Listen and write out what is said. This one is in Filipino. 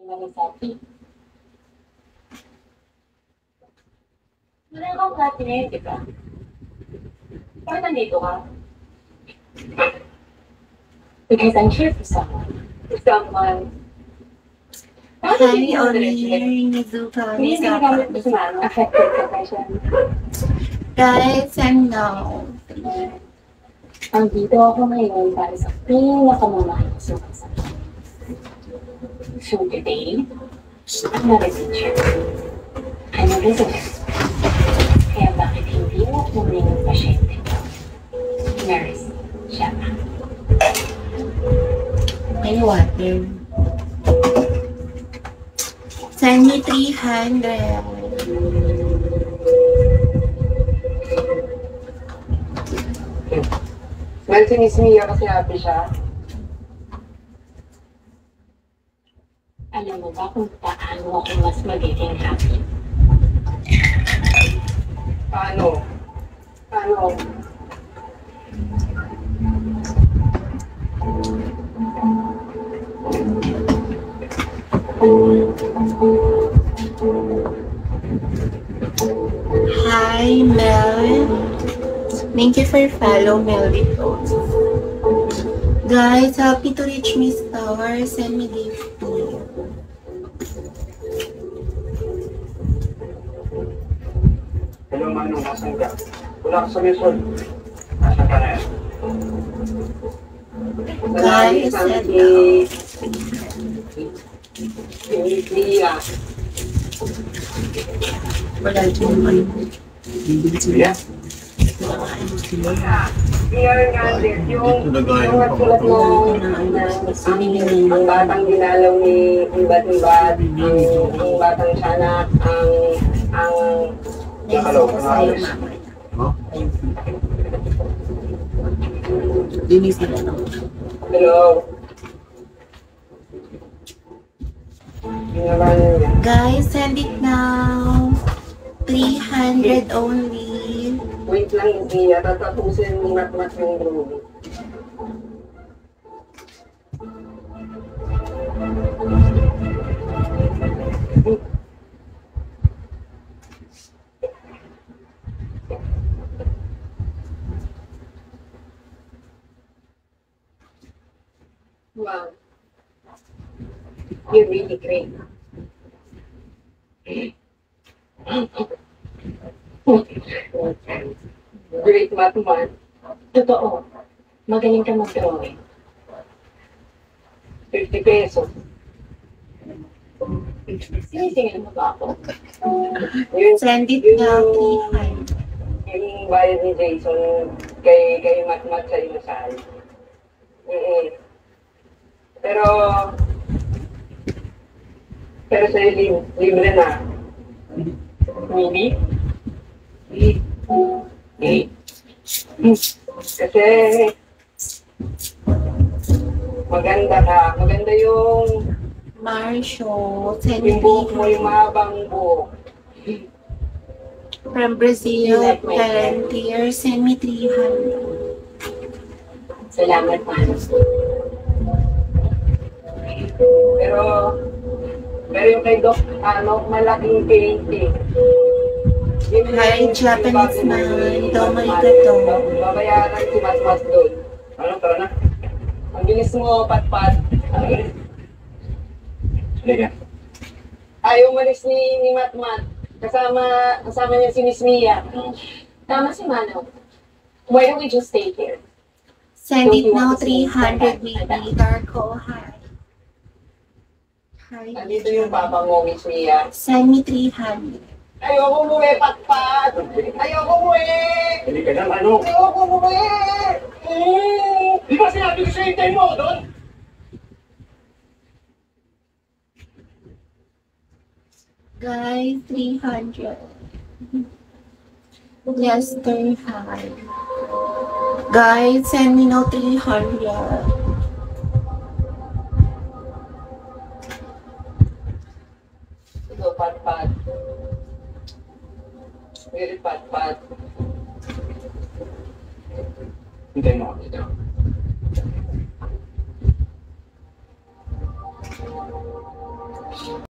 Manisapi. Wala kang platinum eh, di ba? Bakit nandito ka? Because I'm here for someone. For someone. Hi, Oli. Nizuka. Hindi ginagamit ko si Mano. Affected ka pa siya. Guys, and now. Andito ako ngayon para sa pinakamamahal na sukat sa akin. So today, I'm not a teacher. I'm a visitor. Kaya bakit hindi mo kunin ang pasyente ko? Nurse, siya pa. May water. Send me 300. Well, si Miss Mia kasi happy siya. Alam mo ba kung paano ako mas magiging happy? Paano? Paano? Hi, Mel. Thank you for follow, Mel Dito. Guys, happy to reach me star. Send me gift. Hello, Manong, nasan ka? Wala ka sa Luzon. Nasaan ka na yan? Guys, and Si Miss Mia. wala dyan naman. Mia? Mia Hernandez, yung nagsulat ng ang batang dinalaw ni Ibat-Ibat, ang batang tiyanak, ang Hello, sa'yo, mama. Linis na lang. hello. Ginawa niya yan. Guys, send it now. 300 only. Wait lang, hindi. Tatapusin ni Mat-Mat yung room. Wow. You're really great. Great Mat-Mat. Totoo. Magaling ka mag-drawing. 50 pesos. Sinisingil mo ba ako? Yun, Send it yun now. yung, 300. yung bayad ni Jason kay Mat-Mat sa inasal. Pero sa'yo libre na. Really? Kasi maganda ka. Maganda yung Marshall, send me buhok mo, yung 300. mahabang buhok. From Brazil, volunteer, send me 300. Salamat, Mano. Pero yung kay Doc, malaking painting. Yun Hi, yung Japanese man. Domo Mat-Mat. arigato. Babayaran si Mat-Mat doon. Ano, tara na. Ang bilis mo, Pat-Pat. Sige. Ayaw umalis ni Mat-Mat. Kasama niya si Miss Mia. Tama si Mano. Why don't we just stay here? Send it now, 300 baby. Darko, hi. Hi. Nandito yung papa mo, Miss Mia. Send me 300. Ayoko umuwi, Pat-Pat! Ayoko umuwi! Hindi ka na, Manong. Ayoko umuwi! Di ba sinabi ko sa'yo, hintayin mo ako doon? Guys, 300. Lester, hi. Guys, send me now 300. Ito, Pat-Pat. Really, Pat-Pat. Hintayin mo ako dito.